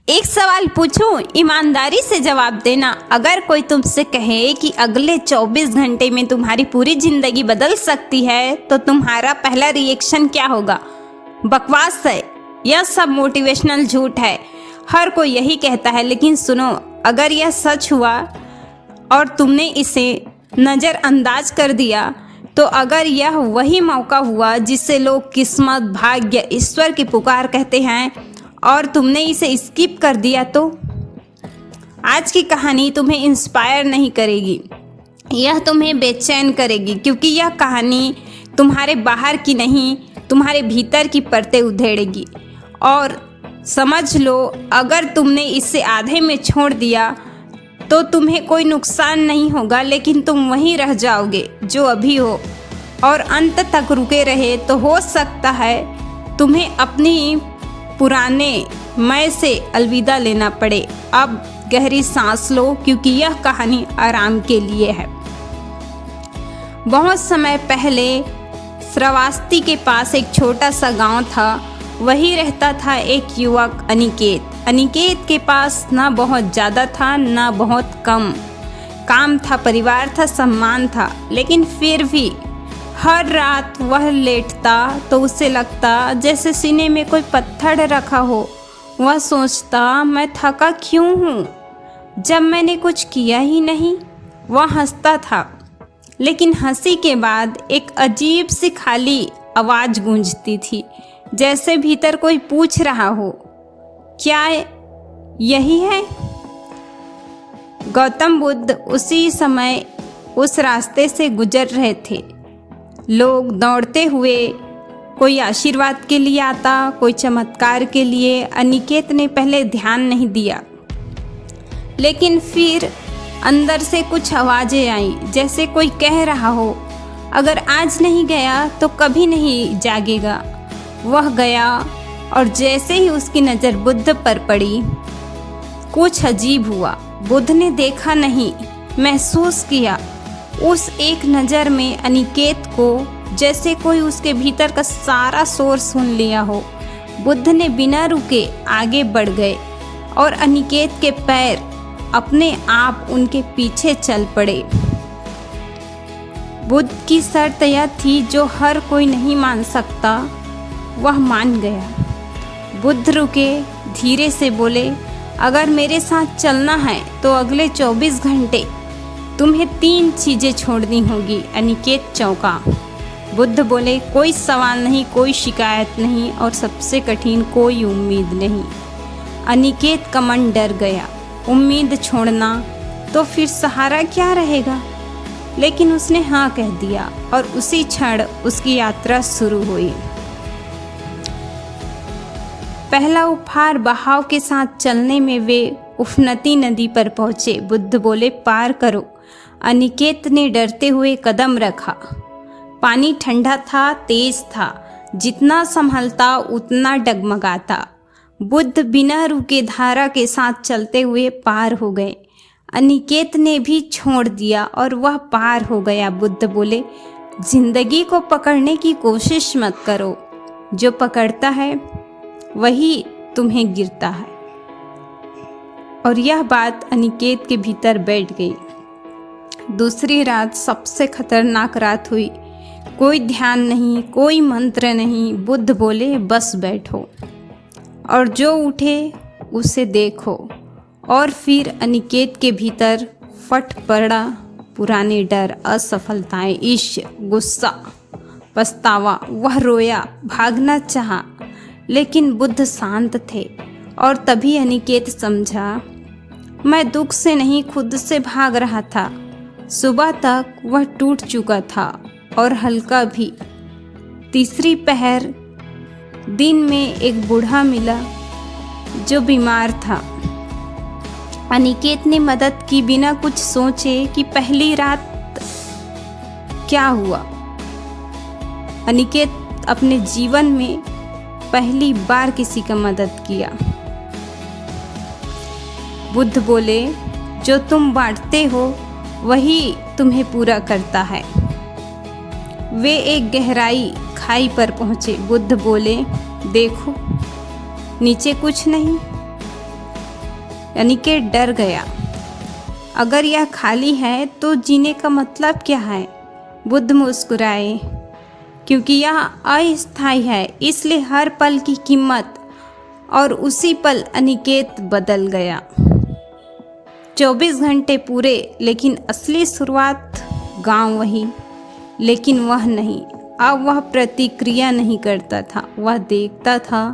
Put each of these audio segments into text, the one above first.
एक सवाल पूछूं, ईमानदारी से जवाब देना। अगर कोई तुमसे कहे कि अगले 24 घंटे में तुम्हारी पूरी जिंदगी बदल सकती है तो तुम्हारा पहला रिएक्शन क्या होगा? बकवास है, यह सब मोटिवेशनल झूठ है। हर कोई यही कहता है, लेकिन सुनो, अगर यह सच हुआ और तुमने इसे नज़रअंदाज कर दिया, तो अगर यह वही मौका हुआ जिसे लोग किस्मत, भाग्य, ईश्वर की पुकार कहते हैं और तुमने इसे स्किप कर दिया, तो आज की कहानी तुम्हें इंस्पायर नहीं करेगी, यह तुम्हें बेचैन करेगी, क्योंकि यह कहानी तुम्हारे बाहर की नहीं, तुम्हारे भीतर की परतें उधेड़ेगी। और समझ लो, अगर तुमने इसे आधे में छोड़ दिया तो तुम्हें कोई नुकसान नहीं होगा, लेकिन तुम वहीं रह जाओगे जो अभी हो, और अंत तक रुके रहे तो हो सकता है तुम्हें अपनी पुराने मैं से अलविदा लेना पड़े। अब गहरी सांस लो, क्योंकि यह कहानी आराम के लिए है। बहुत समय पहले श्रावस्ती के पास एक छोटा सा गांव था। वहीं रहता था एक युवक अनिकेत। अनिकेत के पास ना बहुत ज़्यादा था ना बहुत कम। काम था, परिवार था, सम्मान था, लेकिन फिर भी हर रात वह लेटता तो उसे लगता जैसे सीने में कोई पत्थर रखा हो। वह सोचता, मैं थका क्यों हूँ जब मैंने कुछ किया ही नहीं। वह हंसता था, लेकिन हंसी के बाद एक अजीब सी खाली आवाज़ गूंजती थी, जैसे भीतर कोई पूछ रहा हो, क्या यही है? गौतम बुद्ध उसी समय उस रास्ते से गुजर रहे थे। लोग दौड़ते हुए, कोई आशीर्वाद के लिए आता, कोई चमत्कार के लिए। अनिकेत ने पहले ध्यान नहीं दिया, लेकिन फिर अंदर से कुछ आवाज़ें आई, जैसे कोई कह रहा हो, अगर आज नहीं गया तो कभी नहीं जागेगा। वह गया, और जैसे ही उसकी नज़र बुद्ध पर पड़ी, कुछ अजीब हुआ। बुद्ध ने देखा नहीं, महसूस किया। उस एक नज़र में अनिकेत को जैसे कोई उसके भीतर का सारा शोर सुन लिया हो। बुद्ध ने बिना रुके आगे बढ़ गए, और अनिकेत के पैर अपने आप उनके पीछे चल पड़े। बुद्ध की शर्त यह थी जो हर कोई नहीं मान सकता। वह मान गया। बुद्ध रुके, धीरे से बोले, अगर मेरे साथ चलना है तो अगले 24 घंटे तुम्हें 3 चीज़ें छोड़नी होगी। अनिकेत चौंका। बुद्ध बोले, कोई सवाल नहीं, कोई शिकायत नहीं, और सबसे कठिन, कोई उम्मीद नहीं। अनिकेत का मन डर गया। उम्मीद छोड़ना तो फिर सहारा क्या रहेगा? लेकिन उसने हाँ कह दिया, और उसी क्षण उसकी यात्रा शुरू हुई। पहला उपहार बहाव के साथ चलने में वे उफनती नदी पर पहुँचे। बुद्ध बोले, पार करो। अनिकेत ने डरते हुए कदम रखा। पानी ठंडा था, तेज था, जितना संभलता उतना डगमगाता। बुद्ध बिना रुके धारा के साथ चलते हुए पार हो गए। अनिकेत ने भी छोड़ दिया और वह पार हो गया। बुद्ध बोले, जिंदगी को पकड़ने की कोशिश मत करो, जो पकड़ता है वही तुम्हें गिरता है। और यह बात अनिकेत के भीतर बैठ गई। दूसरी रात सबसे खतरनाक रात हुई। कोई ध्यान नहीं, कोई मंत्र नहीं। बुद्ध बोले, बस बैठो और जो उठे उसे देखो। और फिर अनिकेत के भीतर फट पड़ा पुराने डर, असफलताएं, ईर्ष्या, गुस्सा, पछतावा। वह रोया, भागना चाहा, लेकिन बुद्ध शांत थे। और तभी अनिकेत समझा, मैं दुख से नहीं, खुद से भाग रहा था। सुबह तक वह टूट चुका था और हल्का भी। तीसरी पहर दिन में एक बूढ़ा मिला जो बीमार था। अनिकेत ने मदद की बिना कुछ सोचे कि पहली रात क्या हुआ। अनिकेत अपने जीवन में पहली बार किसी का मदद किया। बुद्ध बोले, जो तुम बांटते हो वही तुम्हें पूरा करता है। वे एक गहराई खाई पर पहुँचे। बुद्ध बोले, देखो नीचे कुछ नहीं। अनिकेत डर गया। अगर यह खाली है तो जीने का मतलब क्या है? बुद्ध मुस्कुराए। क्योंकि यह अस्थायी है, इसलिए हर पल की कीमत। और उसी पल अनिकेत बदल गया। 24 घंटे पूरे, लेकिन असली शुरुआत गांव वही, लेकिन वह नहीं। अब वह प्रतिक्रिया नहीं करता था, वह देखता था।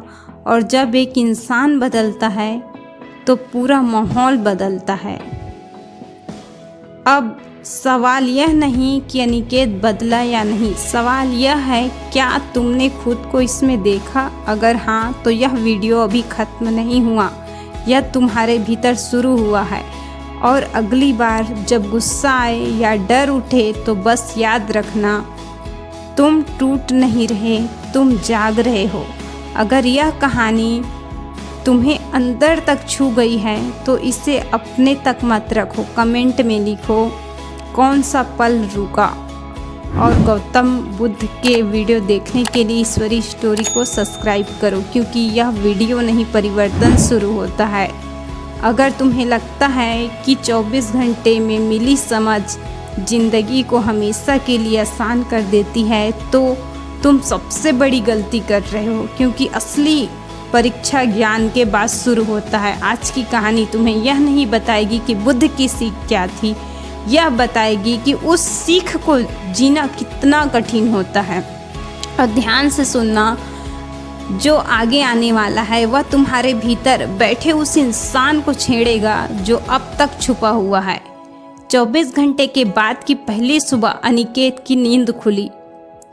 और जब एक इंसान बदलता है तो पूरा माहौल बदलता है। अब सवाल यह नहीं कि अनिकेत बदला या नहीं, सवाल यह है क्या तुमने खुद को इसमें देखा? अगर हाँ तो यह वीडियो अभी ख़त्म नहीं हुआ, यह तुम्हारे भीतर शुरू हुआ है। और अगली बार जब गुस्सा आए या डर उठे तो बस याद रखना, तुम टूट नहीं रहे, तुम जाग रहे हो। अगर यह कहानी तुम्हें अंदर तक छू गई है तो इसे अपने तक मत रखो, कमेंट में लिखो कौन सा पल रुका। और गौतम बुद्ध के वीडियो देखने के लिए ईश्वरी स्टोरी को सब्सक्राइब करो, क्योंकि यह वीडियो नहीं परिवर्तन शुरू होता है। अगर तुम्हें लगता है कि 24 घंटे में मिली समझ जिंदगी को हमेशा के लिए आसान कर देती है तो तुम सबसे बड़ी गलती कर रहे हो, क्योंकि असली परीक्षा ज्ञान के बाद शुरू होता है। आज की कहानी तुम्हें यह नहीं बताएगी कि बुद्ध की सीख क्या थी, यह बताएगी कि उस सीख को जीना कितना कठिन होता है। और ध्यान से सुनना, जो आगे आने वाला है वह तुम्हारे भीतर बैठे उस इंसान को छेड़ेगा जो अब तक छुपा हुआ है। 24 घंटे के बाद की पहली सुबह अनिकेत की नींद खुली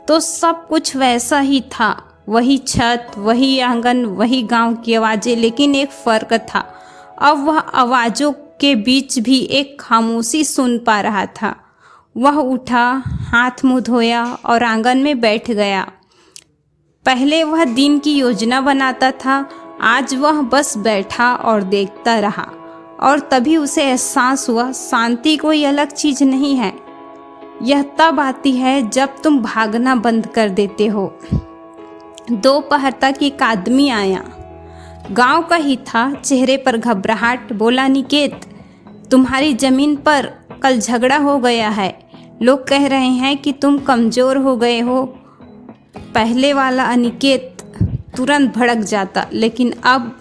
तो सब कुछ वैसा ही था, वही छत, वही आंगन, वही गांव की आवाज़ें। लेकिन एक फ़र्क था, अब वह आवाज़ों के बीच भी एक खामोशी सुन पा रहा था। वह उठा, हाथ मुँह धोया और आंगन में बैठ गया। पहले वह दिन की योजना बनाता था, आज वह बस बैठा और देखता रहा। और तभी उसे एहसास हुआ, शांति कोई अलग चीज़ नहीं है, यह तब आती है जब तुम भागना बंद कर देते हो। दोपहर तक एक आदमी आया, गांव का ही था, चेहरे पर घबराहट। बोला, अनिकेत, तुम्हारी ज़मीन पर कल झगड़ा हो गया है, लोग कह रहे हैं कि तुम कमज़ोर हो गए हो। पहले वाला अनिकेत तुरंत भड़क जाता, लेकिन अब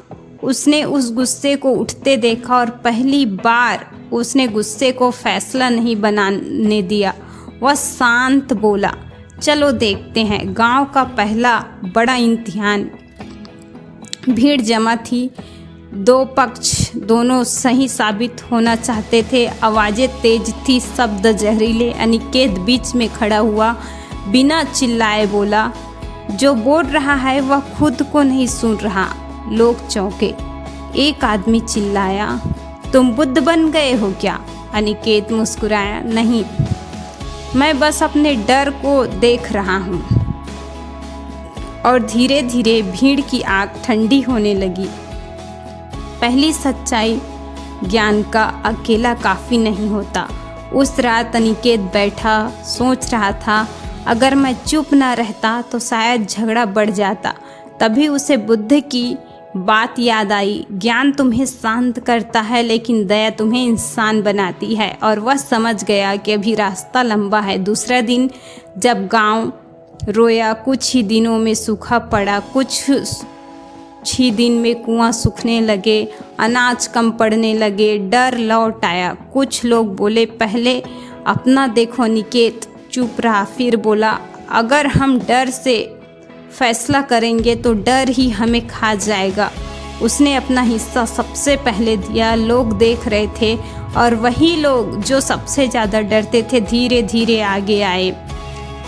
उसने उस गुस्से को उठते देखा और पहली बार उसने गुस्से को फैसला नहीं बनाने दिया। वह शांत बोला, चलो देखते हैं गांव का पहला बड़ा इम्तिहान। भीड़ जमा थी, दो पक्ष दोनों सही साबित होना चाहते थे। आवाज़ें तेज थी, शब्द जहरीले। अनिकेत बीच में खड़ा हुआ, बिना चिल्लाए बोला, जो बोल रहा है वह खुद को नहीं सुन रहा। लोग चौंके। एक आदमी चिल्लाया, तुम बुद्ध बन गए हो क्या? अनिकेत मुस्कुराया, नहीं, मैं बस अपने डर को देख रहा हूँ। और धीरे धीरे भीड़ की आग ठंडी होने लगी। पहली सच्चाई, ज्ञान का अकेला काफ़ी नहीं होता। उस रात अनिकेत बैठा सोच रहा था, अगर मैं चुप ना रहता तो शायद झगड़ा बढ़ जाता। तभी उसे बुद्ध की बात याद आई, ज्ञान तुम्हें शांत करता है लेकिन दया तुम्हें इंसान बनाती है। और वह समझ गया कि अभी रास्ता लंबा है। दूसरा दिन जब गांव रोया, कुछ ही दिनों में सूखा पड़ा, कुछ ही दिन में कुआं सूखने लगे, अनाज कम पड़ने लगे, डर लौट आया। कुछ लोग बोले, पहले अपना देखो। अनिकेत चुप रहा, फिर बोला, अगर हम डर से फैसला करेंगे तो डर ही हमें खा जाएगा। उसने अपना हिस्सा सबसे पहले दिया। लोग देख रहे थे और वही लोग जो सबसे ज़्यादा डरते थे धीरे धीरे आगे आए।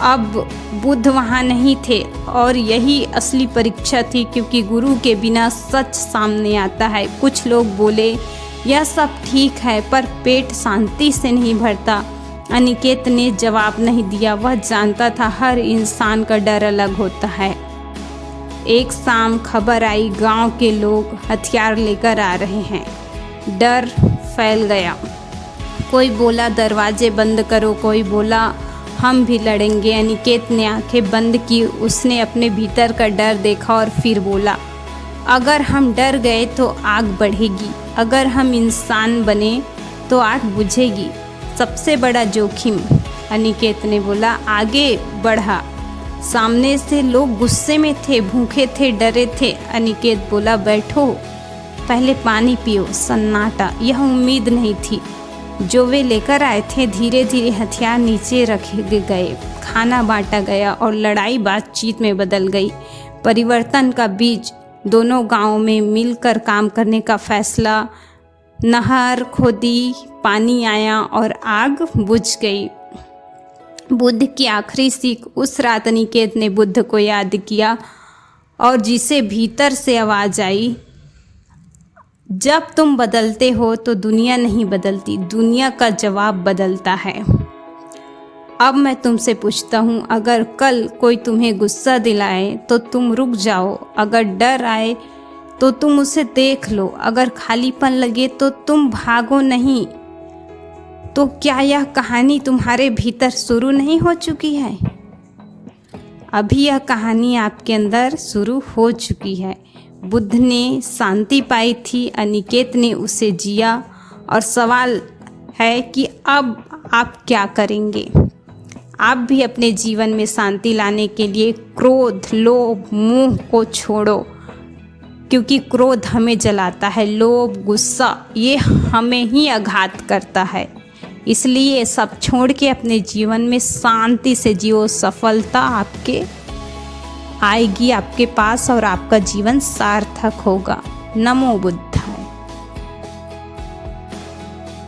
अब बुद्ध वहाँ नहीं थे और यही असली परीक्षा थी, क्योंकि गुरु के बिना सच सामने आता है। कुछ लोग बोले, यह सब ठीक है पर पेट शांति से नहीं भरता। अनिकेत ने जवाब नहीं दिया। वह जानता था हर इंसान का डर अलग होता है। एक शाम खबर आई, गांव के लोग हथियार लेकर आ रहे हैं। डर फैल गया। कोई बोला, दरवाजे बंद करो, कोई बोला, हम भी लड़ेंगे। अनिकेत ने आंखें बंद की। उसने अपने भीतर का डर देखा और फिर बोला, अगर हम डर गए तो आग बढ़ेगी, अगर हम इंसान बने तो आग बुझेगी। सबसे बड़ा जोखिम, अनिकेत ने बोला। आगे बढ़ा। सामने से लोग गुस्से में थे, भूखे थे, डरे थे। अनिकेत बोला, बैठो, पहले पानी पियो। सन्नाटा। यह उम्मीद नहीं थी जो वे लेकर आए थे। धीरे धीरे हथियार नीचे रखे गए, खाना बांटा गया और लड़ाई बातचीत में बदल गई। परिवर्तन का बीज, दोनों गांवों में मिलकर काम करने का फैसला। नहर खोदी, पानी आया और आग बुझ गई। बुद्ध की आखिरी सीख। उस रात अनिकेत ने बुद्ध को याद किया और जिसे भीतर से आवाज़ आई, जब तुम बदलते हो तो दुनिया नहीं बदलती, दुनिया का जवाब बदलता है। अब मैं तुमसे पूछता हूँ, अगर कल कोई तुम्हें गुस्सा दिलाए तो तुम रुक जाओ, अगर डर आए तो तुम उसे देख लो, अगर खालीपन लगे तो तुम भागो नहीं। तो क्या यह कहानी तुम्हारे भीतर शुरू नहीं हो चुकी है? अभी यह कहानी आपके अंदर शुरू हो चुकी है। बुद्ध ने शांति पाई थी, अनिकेत ने उसे जिया और सवाल है कि अब आप क्या करेंगे? आप भी अपने जीवन में शांति लाने के लिए क्रोध, लोभ, मोह को छोड़ो, क्योंकि क्रोध हमें जलाता है, लोभ, गुस्सा ये हमें ही आघात करता है। इसलिए सब छोड़ के अपने जीवन में शांति से जियो। सफलता आपके आएगी आपके पास और आपका जीवन सार्थक होगा। नमो बुद्ध।